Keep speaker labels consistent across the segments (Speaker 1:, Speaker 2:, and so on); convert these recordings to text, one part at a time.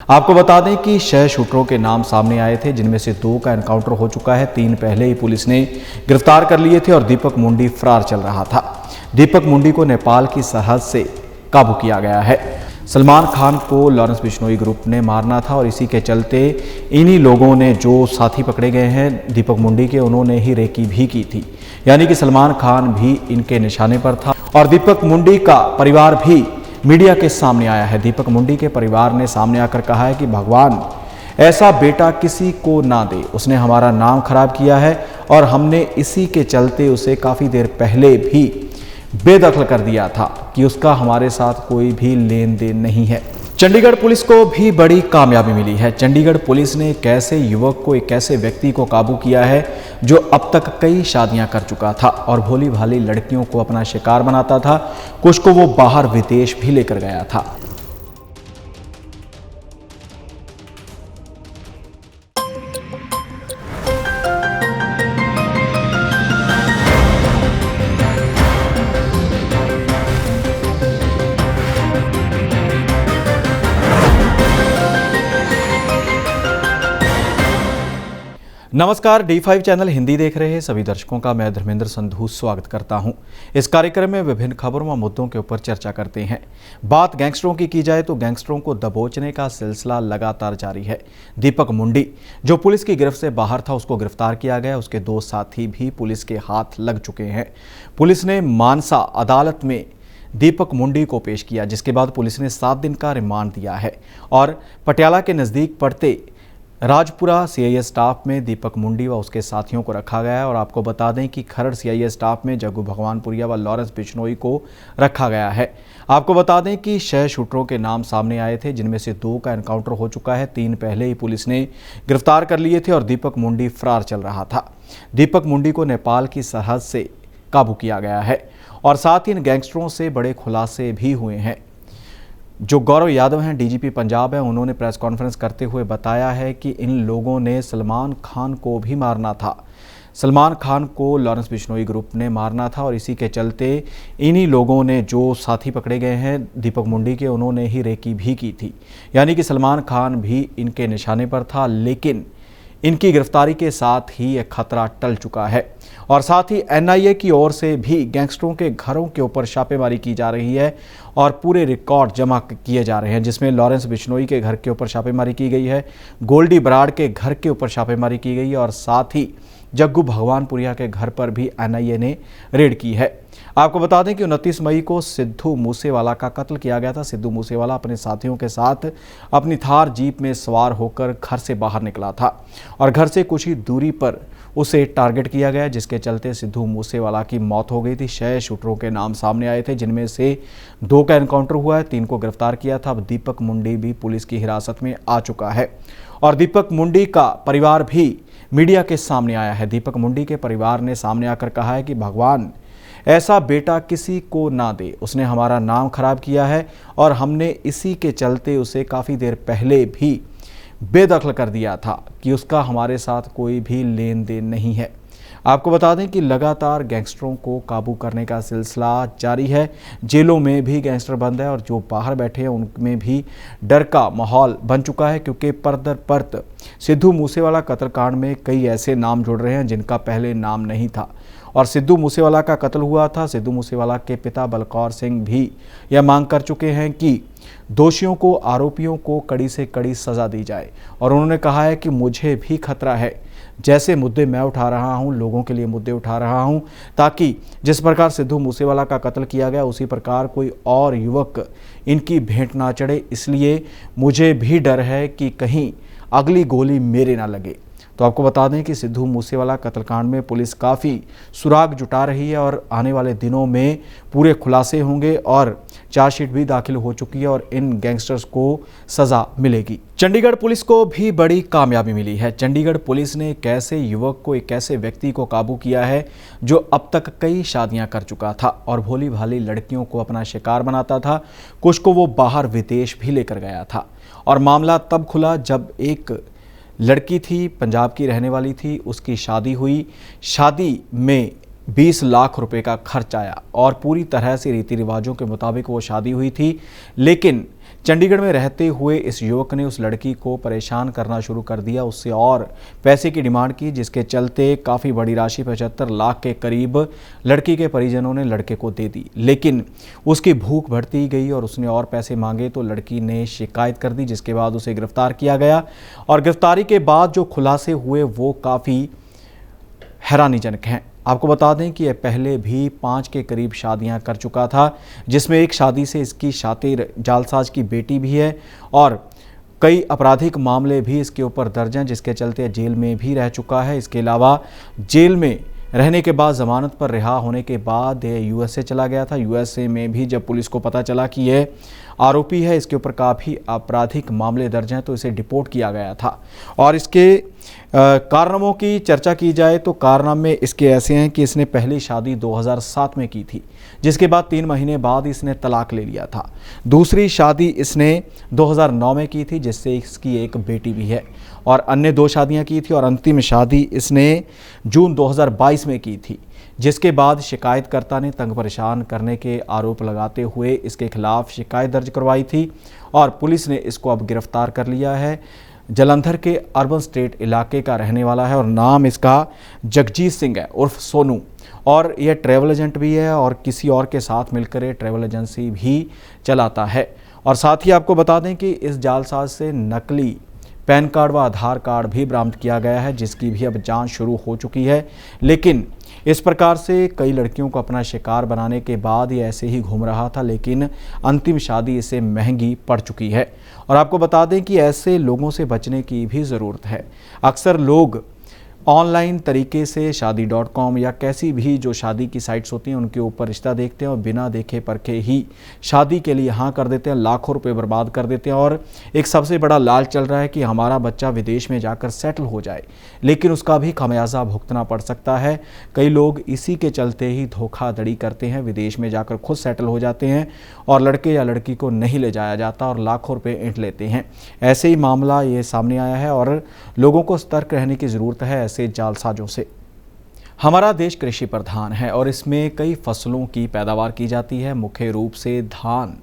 Speaker 1: आपको बता दें कि 6 शूटरों के नाम सामने आए थे, जिनमें से 2 का एनकाउंटर हो चुका है। 3 पहले ही पुलिस ने गिरफ्तार कर लिए थे और दीपक मुंडी फरार चल रहा था। दीपक मुंडी को नेपाल की सरहद से काबू किया गया है। सलमान खान को लॉरेंस बिश्नोई ग्रुप ने मारना था और इसी के चलते इन्हीं लोगों ने, जो साथी पकड़े गए हैं दीपक मुंडी के, उन्होंने ही रेकी भी की थी। यानी कि सलमान खान भी इनके निशाने पर था और दीपक मुंडी का परिवार भी मीडिया के सामने आया है। दीपक मुंडी के परिवार ने सामने आकर कहा है कि भगवान ऐसा बेटा किसी को ना दे, उसने हमारा नाम खराब किया है और हमने इसी के चलते उसे काफ़ी देर पहले भी बेदखल कर दिया था कि उसका हमारे साथ कोई भी लेन देन नहीं है। चंडीगढ़ पुलिस को भी बड़ी कामयाबी मिली है। चंडीगढ़ पुलिस ने एक ऐसे युवक को, एक ऐसे व्यक्ति को काबू किया है जो अब तक कई शादियां कर चुका था और भोली भाली लड़कियों को अपना शिकार बनाता था। कुछ को वो बाहर विदेश भी लेकर गया था। नमस्कार, D5 चैनल हिंदी देख रहे सभी दर्शकों का मैं धर्मेंद्र संधू स्वागत करता हूं। इस कार्यक्रम में विभिन्न खबरों व मुद्दों के ऊपर चर्चा करते हैं। बात गैंगस्टरों की जाए तो गैंगस्टरों को दबोचने का सिलसिला लगातार जारी है। दीपक मुंडी जो पुलिस की गिरफ्त से बाहर था, उसको गिरफ्तार किया गया। उसके 2 साथी भी पुलिस के हाथ लग चुके हैं। पुलिस ने मानसा अदालत में दीपक मुंडी को पेश किया, जिसके बाद पुलिस ने 7 दिन का रिमांड दिया है और पटियाला के नज़दीक पड़ते राजपुरा CIA स्टाफ में दीपक मुंडी व उसके साथियों को रखा गया है। और आपको बता दें कि खरड़ CIA स्टाफ में जग्गू भगवानपुरिया व लॉरेंस बिश्नोई को रखा गया है। आपको बता दें कि 6 शूटरों के नाम सामने आए थे, जिनमें से 2 का एनकाउंटर हो चुका है। 3 पहले ही पुलिस ने गिरफ्तार कर लिए थे और दीपक मुंडी फरार चल रहा था। दीपक मुंडी को नेपाल की सरहद से काबू किया गया है और साथ ही इन गैंगस्टरों से बड़े खुलासे भी हुए हैं। जो गौरव यादव हैं, DGP पंजाब हैं, उन्होंने प्रेस कॉन्फ्रेंस करते हुए बताया है कि इन लोगों ने सलमान खान को भी मारना था। सलमान खान को लॉरेंस बिश्नोई ग्रुप ने मारना था और इसी के चलते इन्हीं लोगों ने, जो साथी पकड़े गए हैं दीपक मुंडी के, उन्होंने ही रेकी भी की थी। यानी कि सलमान खान भी इनके निशाने पर था, लेकिन इनकी गिरफ्तारी के साथ ही एक खतरा टल चुका है। और साथ ही NIA की ओर से भी गैंगस्टरों के घरों के ऊपर छापेमारी की जा रही है और पूरे रिकॉर्ड जमा किए जा रहे हैं, जिसमें लॉरेंस बिश्नोई के घर के ऊपर छापेमारी की गई है, गोल्डी बराड़ के घर के ऊपर छापेमारी की गई है और साथ ही जग्गू भगवानपुरिया के घर पर भी NIA ने रेड की है। आपको बता दें कि 29 मई को सिद्धू मूसेवाला का कत्ल किया गया था। सिद्धू मूसेवाला अपने साथियों के साथ अपनी थार जीप में सवार होकर घर से बाहर निकला था और घर से कुछ ही दूरी पर उसे टारगेट किया गया, जिसके चलते सिद्धू मूसेवाला की मौत हो गई थी। 6 शूटरों के नाम सामने आए थे, जिनमें से 2 का एनकाउंटर हुआ है, 3 को गिरफ्तार किया था। अब दीपक मुंडी भी पुलिस की हिरासत में आ चुका है और दीपक मुंडी का परिवार भी मीडिया के सामने आया है। दीपक मुंडी के परिवार ने सामने आकर कहा है कि भगवान ऐसा बेटा किसी को ना दे, उसने हमारा नाम खराब किया है और हमने इसी के चलते उसे काफ़ी देर पहले भी बेदखल कर दिया था कि उसका हमारे साथ कोई भी लेन देन नहीं है। आपको बता दें कि लगातार गैंगस्टरों को काबू करने का सिलसिला जारी है। जेलों में भी गैंगस्टर बंद है और जो बाहर बैठे हैं उनमें भी डर का माहौल बन चुका है, क्योंकि परदर परत सिद्धू मूसेवाला कत्लकांड में कई ऐसे नाम जुड़ रहे हैं जिनका पहले नाम नहीं था और सिद्धू मूसेवाला का कत्ल हुआ था। सिद्धू मूसेवाला के पिता बलकौर सिंह भी यह मांग कर चुके हैं कि दोषियों को, आरोपियों को कड़ी से कड़ी सज़ा दी जाए और उन्होंने कहा है कि मुझे भी खतरा है। जैसे मुद्दे मैं उठा रहा हूं, लोगों के लिए मुद्दे उठा रहा हूं, ताकि जिस प्रकार सिद्धू मूसेवाला का कत्ल किया गया उसी प्रकार कोई और युवक इनकी भेंट ना चढ़े। इसलिए मुझे भी डर है कि कहीं अगली गोली मेरे ना लगे। तो आपको बता दें कि सिद्धू मूसेवाला कत्लकांड में पुलिस काफ़ी सुराग जुटा रही है और आने वाले दिनों में पूरे खुलासे होंगे और चार्जशीट भी दाखिल हो चुकी है और इन गैंगस्टर्स को सज़ा मिलेगी। चंडीगढ़ पुलिस को भी बड़ी कामयाबी मिली है। चंडीगढ़ पुलिस ने एक ऐसे युवक को, एक ऐसे व्यक्ति को काबू किया है जो अब तक कई शादियां कर चुका था और भोली भाली लड़कियों को अपना शिकार बनाता था। कुछ को वो बाहर विदेश भी लेकर गया था और मामला तब खुला जब एक लड़की थी, पंजाब की रहने वाली थी, उसकी शादी हुई। शादी में 20 लाख रुपए का खर्च आया और पूरी तरह से रीति रिवाजों के मुताबिक वो शादी हुई थी, लेकिन चंडीगढ़ में रहते हुए इस युवक ने उस लड़की को परेशान करना शुरू कर दिया, उससे और पैसे की डिमांड की, जिसके चलते काफ़ी बड़ी राशि 75 लाख के करीब लड़की के परिजनों ने लड़के को दे दी। लेकिन उसकी भूख बढ़ती गई और उसने और पैसे मांगे तो लड़की ने शिकायत कर दी, जिसके बाद उसे गिरफ्तार किया गया। और गिरफ्तारी के बाद जो खुलासे हुए वो काफ़ी हैरानीजनक हैं। आपको बता दें कि यह पहले भी 5 के करीब शादियां कर चुका था, जिसमें एक शादी से इसकी शातिर जालसाज की बेटी भी है और कई आपराधिक मामले भी इसके ऊपर दर्ज हैं, जिसके चलते जेल में भी रह चुका है। इसके अलावा जेल में रहने के बाद जमानत पर रिहा होने के बाद यूएसए चला गया था। यूएसए में भी जब पुलिस को पता चला कि यह आरोपी है, इसके ऊपर काफ़ी आपराधिक मामले दर्ज हैं, तो इसे डिपोर्ट किया गया था। और इसके कारनामों की चर्चा की जाए तो कारनामे इसके ऐसे हैं कि इसने पहली शादी 2007 में की थी, जिसके बाद 3 महीने बाद इसने तलाक ले लिया था। दूसरी शादी इसने 2009 में की थी, जिससे इसकी एक बेटी भी है, और अन्य 2 शादियां की थी और अंतिम शादी इसने जून 2022 में की थी, जिसके बाद शिकायतकर्ता ने तंग परेशान करने के आरोप लगाते हुए इसके खिलाफ शिकायत दर्ज करवाई थी और पुलिस ने इसको अब गिरफ्तार कर लिया है। जालंधर के अर्बन स्टेट इलाके का रहने वाला है और नाम इसका जगजीत सिंह है उर्फ सोनू, और यह ट्रैवल एजेंट भी है और किसी और के साथ मिलकर ये ट्रैवल एजेंसी भी चलाता है। और साथ ही आपको बता दें कि इस जालसाज से नकली पैन कार्ड व आधार कार्ड भी बरामद किया गया है, जिसकी भी अब जांच शुरू हो चुकी है। लेकिन इस प्रकार से कई लड़कियों को अपना शिकार बनाने के बाद ये ऐसे ही घूम रहा था, लेकिन अंतिम शादी इसे महंगी पड़ चुकी है। और आपको बता दें कि ऐसे लोगों से बचने की भी ज़रूरत है। अक्सर लोग ऑनलाइन तरीके से शादी.com या कैसी भी जो शादी की साइट्स होती हैं उनके ऊपर रिश्ता देखते हैं और बिना देखे परखे ही शादी के लिए हाँ कर देते हैं, लाखों रुपए बर्बाद कर देते हैं। और एक सबसे बड़ा लालच चल रहा है कि हमारा बच्चा विदेश में जाकर सेटल हो जाए, लेकिन उसका भी खमियाजा भुगतना पड़ सकता है। कई लोग इसी के चलते ही धोखाधड़ी करते हैं, विदेश में जाकर खुद सेटल हो जाते हैं और लड़के या लड़की को नहीं ले जाया जाता और लाखों रुपये ऐंठ लेते हैं। ऐसे ही मामला ये सामने आया है और लोगों को सतर्क रहने की ज़रूरत है ऐसे जालसाजों से। हमारा देश कृषि प्रधान है और इसमें कई फसलों की पैदावार की जाती है। मुख्य रूप से धान,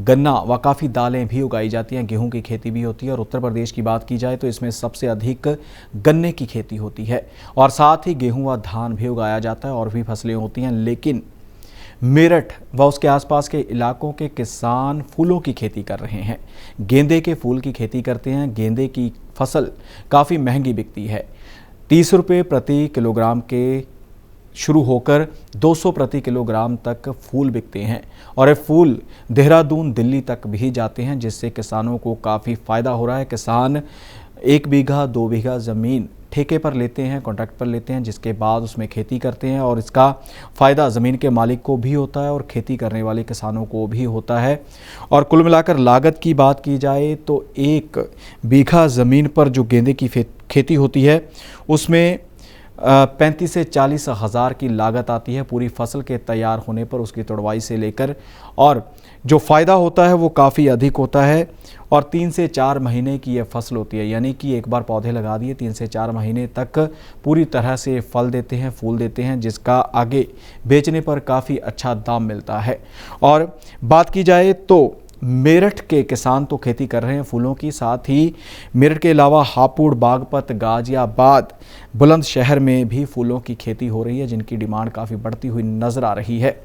Speaker 1: गन्ना व काफ़ी दालें भी उगाई जाती हैं, गेहूं की खेती भी होती है। और उत्तर प्रदेश की बात की जाए तो इसमें सबसे अधिक गन्ने की खेती होती है और साथ ही गेहूं व धान भी उगाया जाता है और भी फसलें होती हैं। लेकिन मेरठ व उसके आसपास के इलाकों के किसान फूलों की खेती कर रहे हैं, गेंदे के फूल की खेती करते हैं। गेंदे की फसल काफ़ी महंगी बिकती है, 30 रुपये प्रति किलोग्राम के शुरू होकर 200 प्रति किलोग्राम तक फूल बिकते हैं और ये फूल देहरादून, दिल्ली तक भी जाते हैं, जिससे किसानों को काफ़ी फ़ायदा हो रहा है। किसान 1 बीघा 2 बीघा ज़मीन ठेके पर लेते हैं, कॉन्ट्रैक्ट पर लेते हैं, जिसके बाद उसमें खेती करते हैं और इसका फ़ायदा ज़मीन के मालिक को भी होता है और खेती करने वाले किसानों को भी होता है। और कुल मिलाकर लागत की बात की जाए तो 1 बीघा ज़मीन पर जो गेंदे की खेती होती है उसमें 35 से 40 हज़ार की लागत आती है पूरी फसल के तैयार होने पर, उसकी तुड़वाई से लेकर। और जो फ़ायदा होता है वो काफ़ी अधिक होता है और 3 से 4 महीने की ये फसल होती है, यानी कि एक बार पौधे लगा दिए 3 से 4 महीने तक पूरी तरह से फल देते हैं, फूल देते हैं, जिसका आगे बेचने पर काफ़ी अच्छा दाम मिलता है। और बात की जाए तो मेरठ के किसान तो खेती कर रहे हैं फूलों की, साथ ही मेरठ के अलावा हापुड़, बागपत, गाजियाबाद, बुलंदशहर में भी फूलों की खेती हो रही है, जिनकी डिमांड काफ़ी बढ़ती हुई नज़र आ रही है।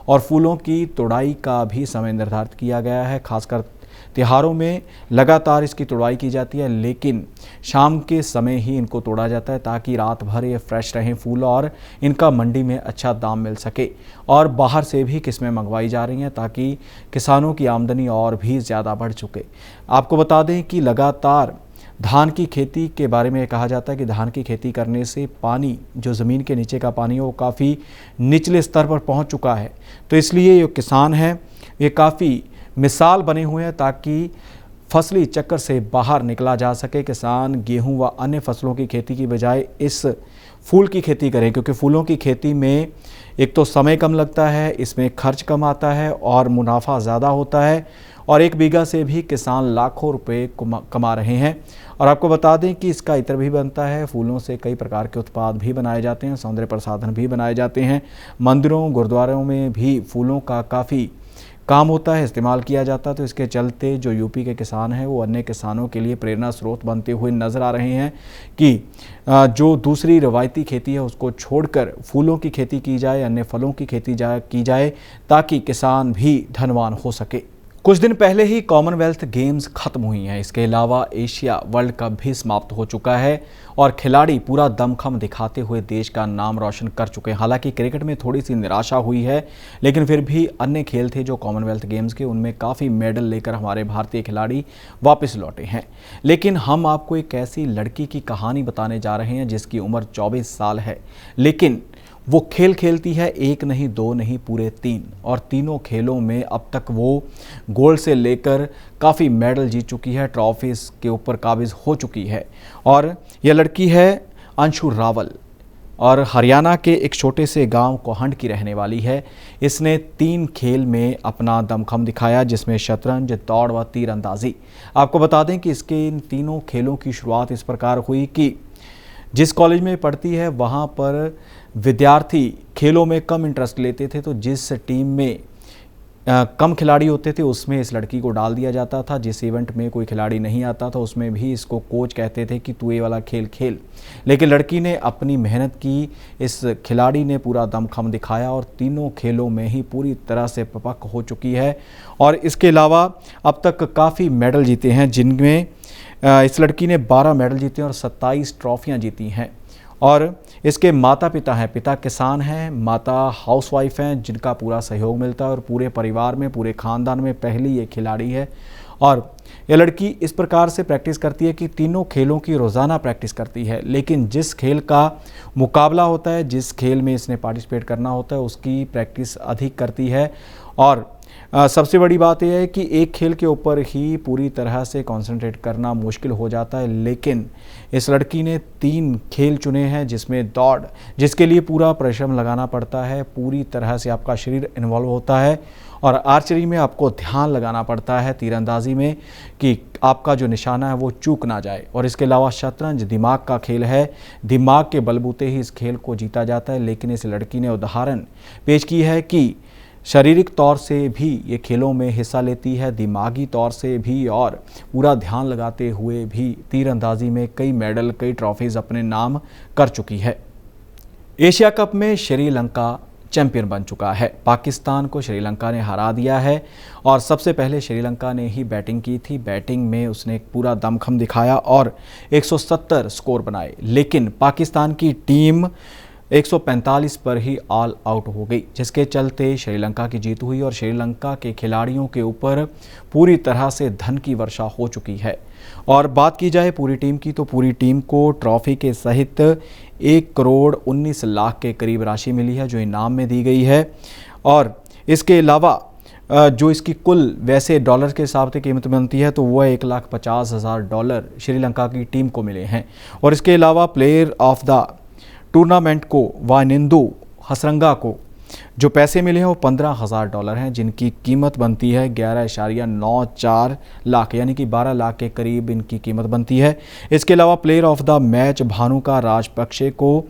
Speaker 1: और फूलों की तुड़ाई का भी समय निर्धारित किया गया है, खासकर त्योहारों में लगातार इसकी तुड़ाई की जाती है, लेकिन शाम के समय ही इनको तोड़ा जाता है ताकि रात भर ये फ्रेश रहें फूल और इनका मंडी में अच्छा दाम मिल सके। और बाहर से भी किस्में मंगवाई जा रही हैं ताकि किसानों की आमदनी और भी ज़्यादा बढ़ चुके। आपको बता दें कि लगातार धान की खेती के बारे में कहा जाता है कि धान की खेती करने से पानी, जो ज़मीन के नीचे का पानी है, वो काफ़ी निचले स्तर पर पहुंच चुका है। तो इसलिए ये किसान हैं, ये काफ़ी मिसाल बने हुए हैं ताकि फसली चक्कर से बाहर निकला जा सके। किसान गेहूं व अन्य फसलों की खेती की बजाय इस फूल की खेती करें, क्योंकि फूलों की खेती में एक तो समय कम लगता है, इसमें खर्च कम आता है और मुनाफा ज़्यादा होता है। और 1 बीघा से भी किसान लाखों रुपए कमा रहे हैं। और आपको बता दें कि इसका इत्र भी बनता है, फूलों से कई प्रकार के उत्पाद भी बनाए जाते हैं, सौंदर्य प्रसाधन भी बनाए जाते हैं। मंदिरों, गुरुद्वारों में भी फूलों का काफ़ी काम होता है, इस्तेमाल किया जाता है। तो इसके चलते जो यूपी के किसान हैं वो अन्य किसानों के लिए प्रेरणा स्रोत बनते हुए नज़र आ रहे हैं कि जो दूसरी रवायती खेती है उसको छोड़कर फूलों की खेती की जाए, अन्य फलों की खेती की जाए, ताकि किसान भी धनवान हो सके। कुछ दिन पहले ही कॉमनवेल्थ गेम्स खत्म हुई हैं। इसके अलावा एशिया वर्ल्ड कप भी समाप्त हो चुका है और खिलाड़ी पूरा दमखम दिखाते हुए देश का नाम रोशन कर चुके हैं। हालांकि क्रिकेट में थोड़ी सी निराशा हुई है, लेकिन फिर भी अन्य खेल थे जो कॉमनवेल्थ गेम्स के, उनमें काफ़ी मेडल लेकर हमारे भारतीय खिलाड़ी वापस लौटे हैं। लेकिन हम आपको एक ऐसी लड़की की कहानी बताने जा रहे हैं जिसकी उम्र 24 साल है, लेकिन वो खेल खेलती है एक नहीं, दो नहीं, पूरे 3, और तीनों खेलों में अब तक वो गोल्ड से लेकर काफ़ी मेडल जीत चुकी है, ट्रॉफीज़ के ऊपर काबिज हो चुकी है। और यह लड़की है अंशु रावल और हरियाणा के एक छोटे से गांव कोहंड की रहने वाली है। इसने 3 खेल में अपना दमखम दिखाया, जिसमें शतरंज, दौड़ व तीरंदाजी। आपको बता दें कि इसके इन तीनों खेलों की शुरुआत इस प्रकार हुई कि जिस कॉलेज में पढ़ती है वहाँ पर विद्यार्थी खेलों में कम इंटरेस्ट लेते थे, तो जिस टीम में कम खिलाड़ी होते थे उसमें इस लड़की को डाल दिया जाता था। जिस इवेंट में कोई खिलाड़ी नहीं आता था उसमें भी इसको कोच कहते थे कि तू ये वाला खेल खेल। लेकिन लड़की ने अपनी मेहनत की, इस खिलाड़ी ने पूरा दमखम दिखाया और तीनों खेलों में ही पूरी तरह से पक्क हो चुकी है। और इसके अलावा अब तक काफ़ी मेडल जीते हैं, जिनमें इस लड़की ने 12 मेडल जीते और 27 ट्रॉफियाँ जीती हैं। और इसके माता पिता हैं, पिता किसान हैं, माता हाउसवाइफ हैं, जिनका पूरा सहयोग मिलता है और पूरे परिवार में, पूरे ख़ानदान में पहली ये खिलाड़ी है। और ये लड़की इस प्रकार से प्रैक्टिस करती है कि तीनों खेलों की रोज़ाना प्रैक्टिस करती है, लेकिन जिस खेल का मुकाबला होता है, जिस खेल में इसने पार्टिसिपेट करना होता है, उसकी प्रैक्टिस अधिक करती है। और सबसे बड़ी बात यह है कि एक खेल के ऊपर ही पूरी तरह से कंसंट्रेट करना मुश्किल हो जाता है, लेकिन इस लड़की ने 3 खेल चुने हैं, जिसमें दौड़, जिसके लिए पूरा परिश्रम लगाना पड़ता है, पूरी तरह से आपका शरीर इन्वॉल्व होता है। और आर्चरी में आपको ध्यान लगाना पड़ता है, तीरंदाजी में, कि आपका जो निशाना है वो चूक ना जाए। और इसके अलावा शतरंज दिमाग का खेल है, दिमाग के बलबूते ही इस खेल को जीता जाता है। लेकिन इस लड़की ने उदाहरण पेश की है कि शारीरिक तौर से भी ये खेलों में हिस्सा लेती है, दिमागी तौर से भी, और पूरा ध्यान लगाते हुए भी तीरंदाजी में कई मेडल, कई ट्रॉफीज़ अपने नाम कर चुकी है। एशिया कप में श्रीलंका चैंपियन बन चुका है। पाकिस्तान को श्रीलंका ने हरा दिया है और सबसे पहले श्रीलंका ने ही बैटिंग की थी। बैटिंग में उसने पूरा दमखम दिखाया और 170 स्कोर बनाए, लेकिन पाकिस्तान की टीम 145 पर ही ऑल आउट हो गई, जिसके चलते श्रीलंका की जीत हुई और श्रीलंका के खिलाड़ियों के ऊपर पूरी तरह से धन की वर्षा हो चुकी है। और बात की जाए पूरी टीम की, तो पूरी टीम को ट्रॉफी के सहित 1 करोड़ 19 लाख के करीब राशि मिली है, जो इनाम में दी गई है। और इसके अलावा जो इसकी कुल वैसे डॉलर के हिसाब से कीमत बनती है, तो वह $1,50,000 श्रीलंका की टीम को मिले हैं। और इसके अलावा प्लेयर ऑफ द टूर्नामेंट को वानिंदु हसरंगा को जो पैसे मिले हैं वो $15,000 हैं, जिनकी कीमत बनती है 11.94 लाख, यानी कि 12 लाख के करीब इनकी कीमत बनती है। इसके अलावा player of the match Bhanuka Rajapaksa को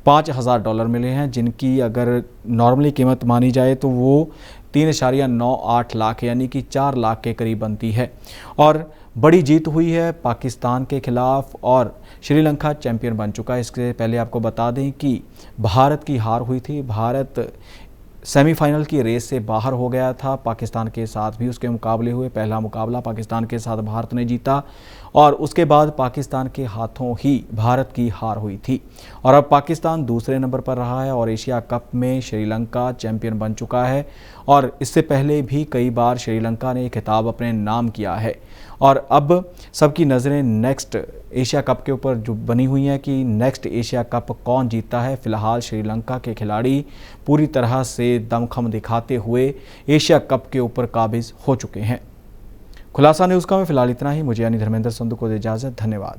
Speaker 1: $5,000 मिले हैं, जिनकी अगर नॉर्मली कीमत मानी जाए तो वो 3.98 लाख, यानी कि 4 लाख के करीब बनती है। और बड़ी जीत हुई है पाकिस्तान के खिलाफ और श्रीलंका चैंपियन बन चुका है। इससे पहले आपको बता दें कि भारत की हार हुई थी। भारत सेमीफाइनल की रेस से बाहर हो गया था, पाकिस्तान के साथ भी उसके मुकाबले हुए। पहला मुकाबला पाकिस्तान के साथ भारत ने जीता और उसके बाद पाकिस्तान के हाथों ही भारत की हार हुई थी। और अब पाकिस्तान दूसरे नंबर पर रहा है और एशिया कप में श्रीलंका चैंपियन बन चुका है। और इससे पहले भी कई बार श्रीलंका ने खिताब अपने नाम किया है। और अब सबकी नज़रें नेक्स्ट एशिया कप के ऊपर जो बनी हुई हैं कि नेक्स्ट एशिया कप कौन जीतता है। फ़िलहाल श्रीलंका के खिलाड़ी पूरी तरह से दमखम दिखाते हुए एशिया कप के ऊपर काबिज हो चुके हैं। खुलासा न्यूज़ का में फ़िलहाल इतना ही। मुझे यानी धर्मेंद्र संधू को दे इजाज़त। धन्यवाद।